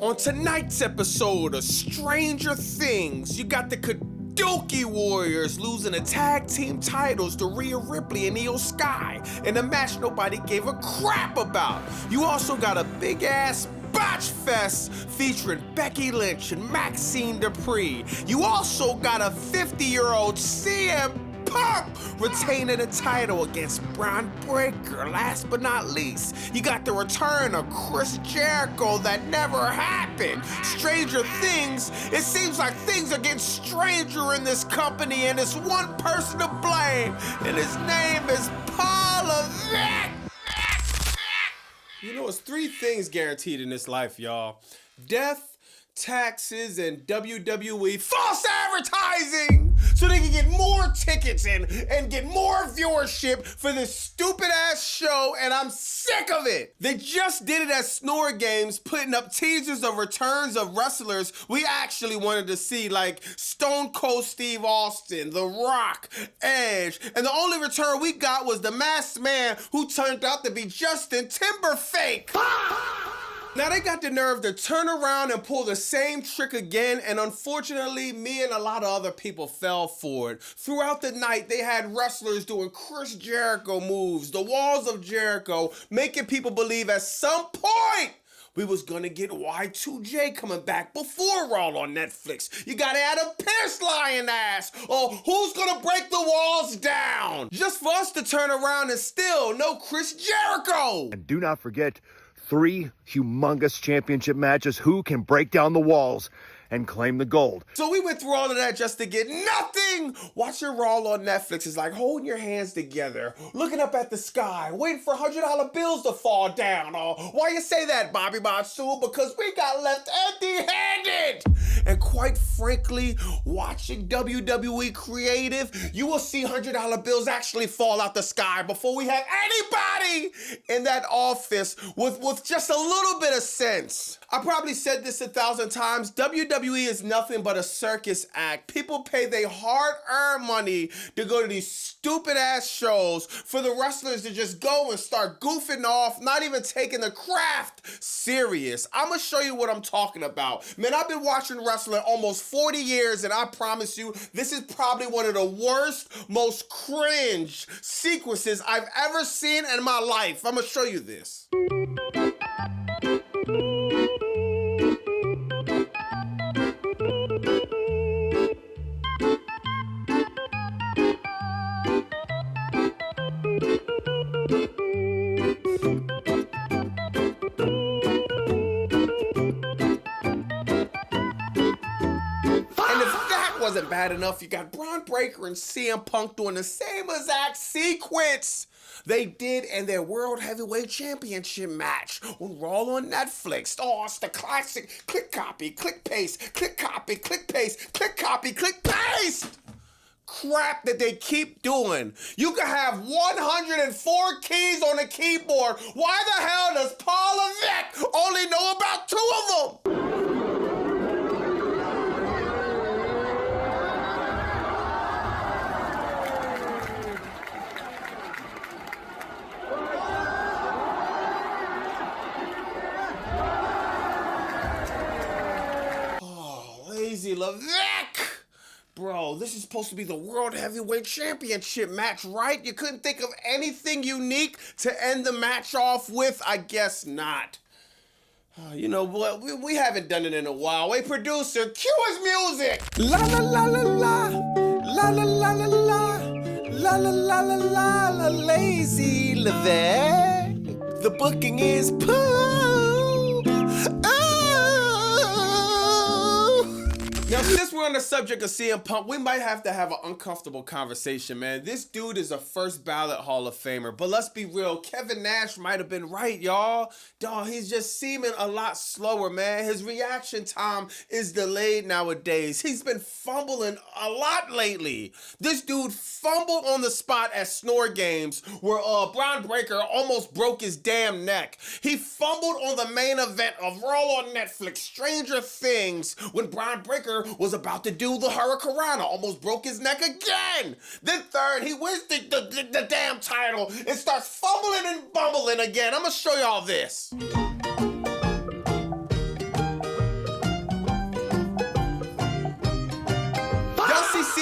On tonight's episode of Stranger Things, you got the Kadoki Warriors losing the tag team titles to Rhea Ripley and Io Sky in a match nobody gave a crap about. You also got a big-ass botch fest featuring Becky Lynch and Maxine Dupree. You also got a 50-year-old CM Punk retaining the title against Braun Breaker. Last but not least, you got the return of Chris Jericho that never happened. Stranger Things, it seems like things are getting stranger in this company, and there's one person to blame, and his name is Paul Levesque. You know, it's three things guaranteed in this life, y'all. Death, taxes, and WWE false advertising! So they can get more tickets in and get more viewership for this stupid-ass show, and I'm sick of it! They just did it at Snore Games, putting up teasers of returns of wrestlers we actually wanted to see, like Stone Cold Steve Austin, The Rock, Edge, and the only return we got was the masked man who turned out to be Justin Timberfake. Now they got the nerve to turn around and pull the same trick again, and unfortunately, me and a lot of other people fell for it. Throughout the night, they had wrestlers doing Chris Jericho moves, the walls of Jericho, making people believe at some point we was gonna get Y2J coming back before Raw on Netflix. You got Adam Pearce lying ass. Oh, who's gonna break the walls down? Just for us to turn around and still no Chris Jericho. And do not forget, 3 humongous championship matches. Who can break down the walls and claim the gold? So we went through all of that just to get nothing. Watching Raw on Netflix is like holding your hands together, looking up at the sky, waiting for $100 bills to fall down. Why you say that, Bobby Monsoon? Because we got left empty-handed. And quite frankly, watching WWE Creative, you will see $100 bills actually fall out the sky before we have anybody in that office with just a little bit of sense. I probably said this 1,000 times. WWE is nothing but a circus act. People pay their hard-earned money to go to these stupid-ass shows for the wrestlers to just go and start goofing off, not even taking the craft serious. I'm gonna show you what I'm talking about. Man, I've been watching wrestling almost 40 years, and I promise you, this is probably one of the worst, most cringe sequences I've ever seen in my life. I'm gonna show you this. Wasn't bad enough, you got Braun Breaker and CM Punk doing the same exact sequence they did in their World Heavyweight Championship match on Raw on Netflix. Oh, it's the classic click copy, click paste, click copy, click paste, click copy, click paste crap that they keep doing. You can have 104 keys on a keyboard. Why the hell does Paul Levesque only know about 2 of them? Lazy Levesque! Bro, this is supposed to be the World Heavyweight Championship match, right? You couldn't think of anything unique to end the match off with? I guess not. You know what? We haven't done it in a while. Hey, producer, cue his music! La la la la la, la la la la la, la la la la la la, Lazy Levesque. The booking is Now, since we're on the subject of CM Punk, we might have to have an uncomfortable conversation, man. This dude is a first ballot Hall of Famer, but let's be real, Kevin Nash might have been right, y'all. Dawg, he's just seeming a lot slower, man. His reaction time is delayed nowadays. He's been fumbling a lot lately. This dude fumbled on the spot at Snore Games where Braun Breaker almost broke his damn neck. He fumbled on the main event of Raw on Netflix, Stranger Things, when Braun Breaker was about to do the Hurricanrana, almost broke his neck again. Then third, he wins the damn title and starts fumbling and bumbling again. I'm gonna show y'all this.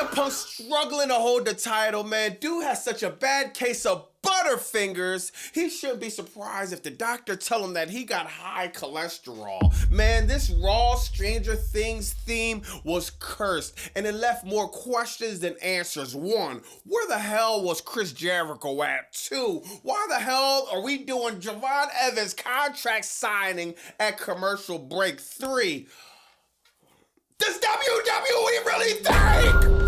CM Punk struggling to hold the title, man. Dude has such a bad case of butterfingers. He shouldn't be surprised if the doctor tell him that he got high cholesterol. Man, this Raw Stranger Things theme was cursed, and it left more questions than answers. 1, where the hell was Chris Jericho at? 2, why the hell are we doing Javon Evans contract signing at commercial break? 3, does WWE really think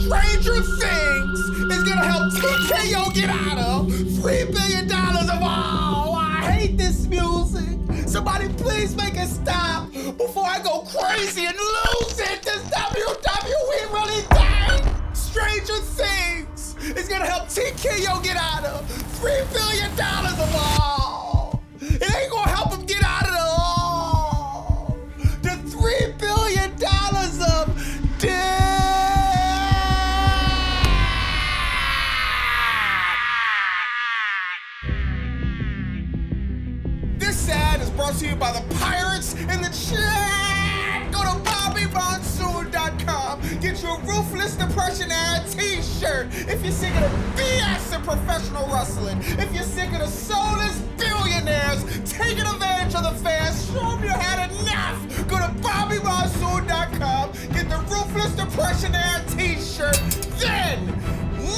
Stranger Things is gonna help TKO get out of $3 billion of all? I hate this music. Somebody please make it stop before I go crazy and lose it. Does WWE really think Stranger Things is gonna help TKO get out of $3 billion of all? It ain't gonna help him get out of all. The $3 billion of debt. This ad is brought to you by the Pirates in the chat. Go to BobbyMonsoon.com. Get your Ruthless Depression ad t-shirt. If you're sick of the BS in professional wrestling, if you're sick of the soulless billionaires taking advantage of the fans, show them you had enough. Go to BobbyMonsoon.com. Get the Ruthless Depression ad t-shirt. Then,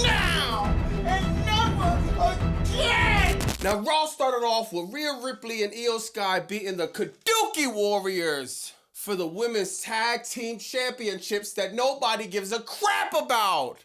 now, and never again. Now, Raw started off with Rhea Ripley and Io Sky beating the Kabuki Warriors for the Women's Tag Team Championships that nobody gives a crap about.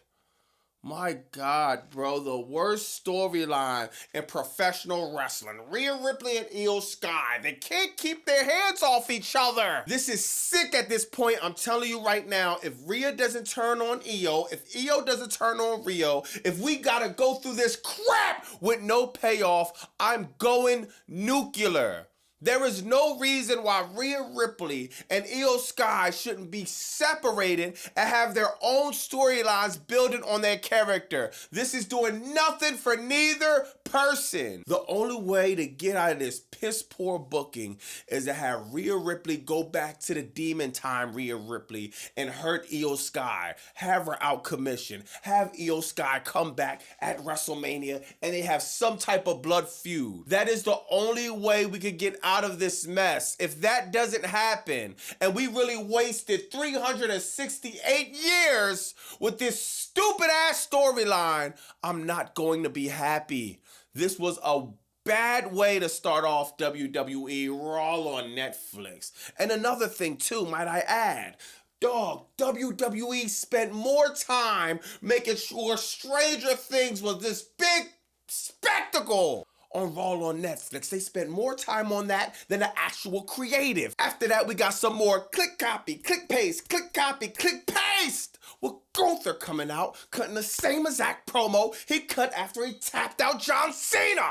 My God, bro, the worst storyline in professional wrestling. Rhea Ripley and Io Sky, they can't keep their hands off each other. This is sick at this point. I'm telling you right now, if Rhea doesn't turn on Io, if Io doesn't turn on Rio, if we gotta go through this crap with no payoff, I'm going nuclear. There is no reason why Rhea Ripley and Io Sky shouldn't be separated and have their own storylines building on their character. This is doing nothing for neither person. The only way to get out of this piss poor booking is to have Rhea Ripley go back to the demon time Rhea Ripley and hurt Io Sky. Have her out commission. Have Io Sky come back at WrestleMania and they have some type of blood feud. That is the only way we could get out of this mess. If that doesn't happen and we really wasted 368 years with this stupid ass storyline, I'm not going to be happy. This was a bad way to start off WWE Raw on Netflix. And another thing too, might I add, dog, WWE spent more time making sure Stranger Things was this big spectacle on Raw on Netflix. They spent more time on that than the actual creative. After that, we got some more click copy, click paste, click copy, click paste. With Gunther coming out, cutting the same exact promo he cut after he tapped out John Cena.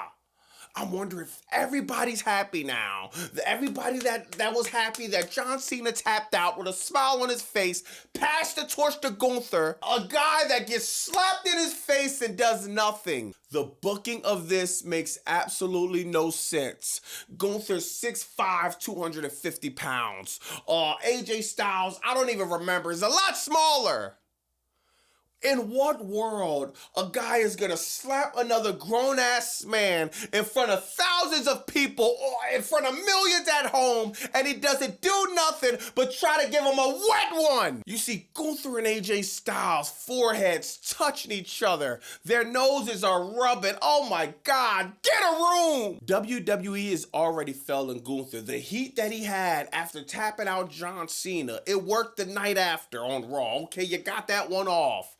I'm wondering if everybody's happy now. Everybody that was happy that John Cena tapped out with a smile on his face, passed the torch to Gunther, a guy that gets slapped in his face and does nothing. The booking of this makes absolutely no sense. Gunther's 6'5", 250 pounds. AJ Styles, I don't even remember, is a lot smaller. In what world a guy is gonna slap another grown-ass man in front of thousands of people or in front of millions at home and he doesn't do nothing but try to give him a wet one? You see Gunther and AJ Styles' foreheads touching each other. Their noses are rubbing. Oh my God, get a room! WWE is already failing Gunther. The heat that he had after tapping out John Cena, it worked the night after on Raw. Okay, you got that one off.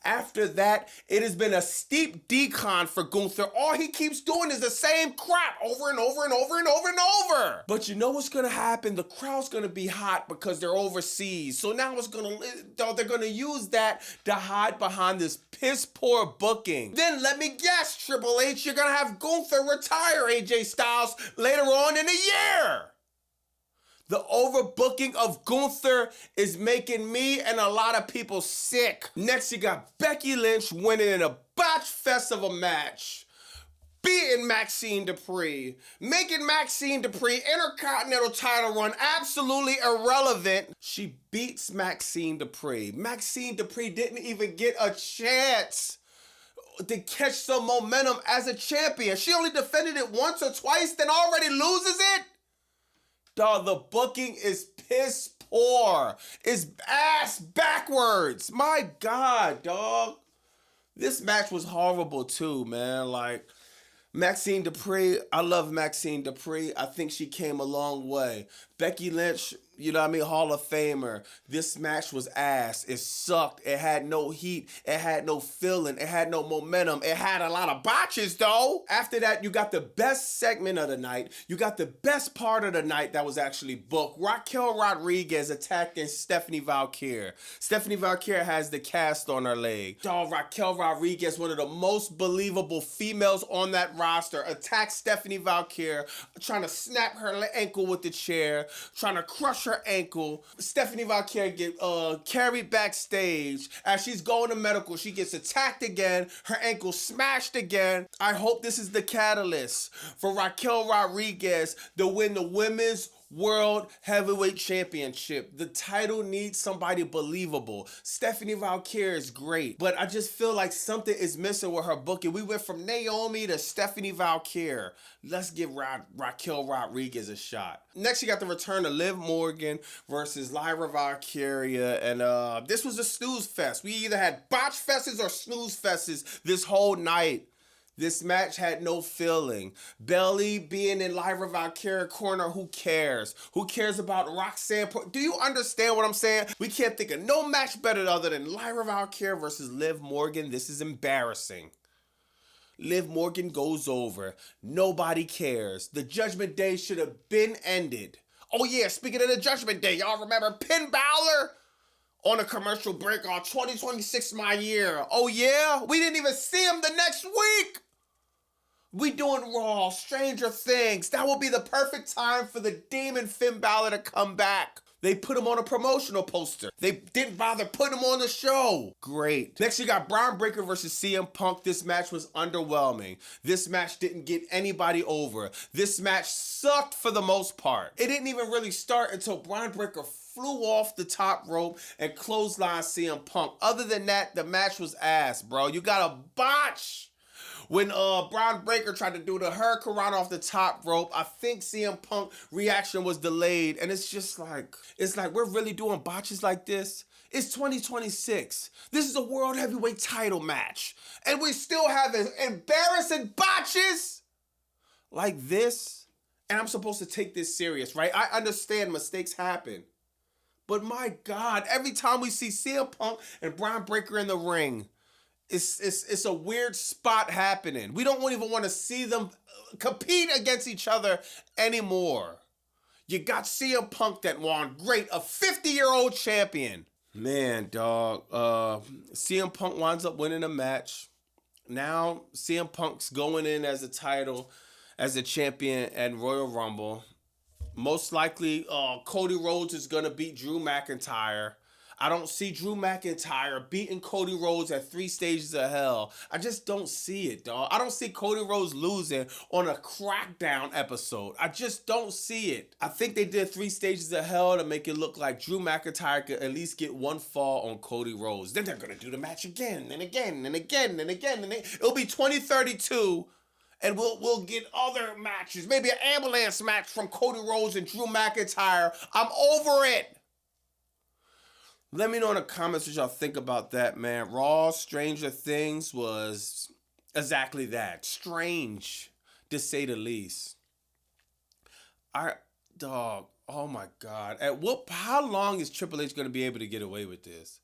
After that, it has been a steep decline for Gunther. All he keeps doing is the same crap over and over and over and over and over. But you know what's gonna happen? The crowd's gonna be hot because they're overseas. So now they're gonna use that to hide behind this piss poor booking. Then let me guess, Triple H, you're gonna have Gunther retire AJ Styles later on in the year. The overbooking of Gunther is making me and a lot of people sick. Next, you got Becky Lynch winning in a botch fest of a match. beating Maxine Dupree, making Maxine Dupree Intercontinental title run absolutely irrelevant. She beats Maxine Dupree. Maxine Dupree didn't even get a chance to catch some momentum as a champion. She only defended it once or twice, then already loses it? Dog, the booking is piss poor. It's ass backwards. My God, dog. This match was horrible too, man. Like, Maxine Dupree, I love Maxine Dupree. I think she came a long way. Becky Lynch, you know what I mean, Hall of Famer. This match was ass. It sucked. It had no heat. It had no feeling. It had no momentum. It had a lot of botches, though. After that, you got the best segment of the night. You got the best part of the night that was actually booked. Raquel Rodriguez attacking Stephanie Valkyrie. Stephanie Valkyrie has the cast on her leg. Dog, Raquel Rodriguez, one of the most believable females on that roster, attacks Stephanie Valkyrie, trying to snap her ankle with the chair, trying to crush her ankle. Stephanie Valkyrie get carried backstage. As she's going to medical, she gets attacked again, her ankle smashed again. I hope this is the catalyst for Raquel Rodriguez to win the Women's World Heavyweight Championship. The title needs somebody believable. Stephanie Valkyrie is great, but I just feel like something is missing with her booking. We went from Naomi to Stephanie Valkyrie. Let's give Raquel Rodriguez a shot. Next, you got the return of Liv Morgan versus Lyra Valkyria, and this was a snooze fest. We either had botch fests or snooze fests this whole night. This match had no feeling. Belly being in Lyra Valkyrie corner, who cares? Who cares about Roxanne? Do you understand what I'm saying? We can't think of no match better other than Lyra Valkyrie versus Liv Morgan. This is embarrassing. Liv Morgan goes over. Nobody cares. The Judgment Day should have been ended. Oh yeah, speaking of the Judgment Day, y'all remember Finn Balor? On a commercial break on 2026 my year. Oh yeah? We didn't even see him the next week. We doing Raw, Stranger Things. That will be the perfect time for the Demon Finn Balor to come back. They put him on a promotional poster. They didn't bother putting him on the show. Great. Next, you got Braun Breaker versus CM Punk. This match was underwhelming. This match didn't get anybody over. This match sucked for the most part. It didn't even really start until Braun Breaker flew off the top rope and clotheslined CM Punk. Other than that, the match was ass, bro. You got a botch. When Braun Breaker tried to do the Hurricanrana off the top rope, I think CM Punk reaction was delayed. And it's just like, we're really doing botches like this? It's 2026. This is a World Heavyweight title match. And we still have embarrassing botches like this. And I'm supposed to take this serious, right? I understand mistakes happen. But my God, every time we see CM Punk and Braun Breaker in the ring, it's a weird spot happening. We don't even want to see them compete against each other anymore. You got CM Punk that won. Great, a 50-year-old champion. Man, dog. CM Punk winds up winning a match. Now CM Punk's going in as a champion at Royal Rumble. Most likely, Cody Rhodes is going to beat Drew McIntyre. I don't see Drew McIntyre beating Cody Rhodes at 3 Stages of Hell. I just don't see it, dog. I don't see Cody Rhodes losing on a Crackdown episode. I just don't see it. I think they did 3 Stages of Hell to make it look like Drew McIntyre could at least get one fall on Cody Rhodes. Then they're going to do the match again and again and again and again. And it'll be 2032. And we'll get other matches. Maybe an ambulance match from Cody Rhodes and Drew McIntyre. I'm over it. Let me know in the comments what y'all think about that, man. Raw Stranger Things was exactly that. Strange, to say the least. Oh my God. How long is Triple H going to be able to get away with this?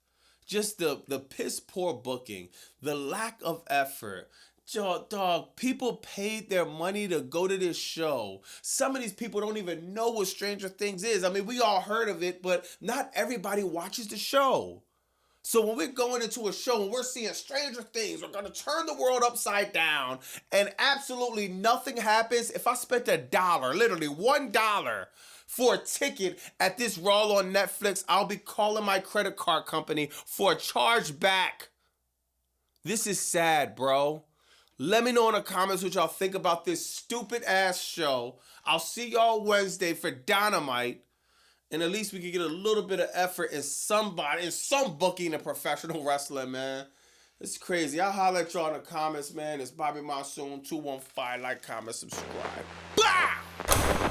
Just the piss poor booking, the lack of effort. Dog, people paid their money to go to this show. Some of these people don't even know what Stranger Things is. I mean, we all heard of it, but not everybody watches the show. So when we're going into a show and we're seeing Stranger Things, we're going to turn the world upside down, and absolutely nothing happens. If I spent $1, literally $1, for a ticket at this Raw on Netflix, I'll be calling my credit card company for a charge back. This is sad, bro. Let me know in the comments what y'all think about this stupid ass show. I'll see y'all Wednesday for Dynamite. And at least we can get a little bit of effort in some booking in professional wrestling, man. It's crazy. I'll holler at y'all in the comments, man. It's Bobby Monsoon 215. Like, comment, subscribe. Blah!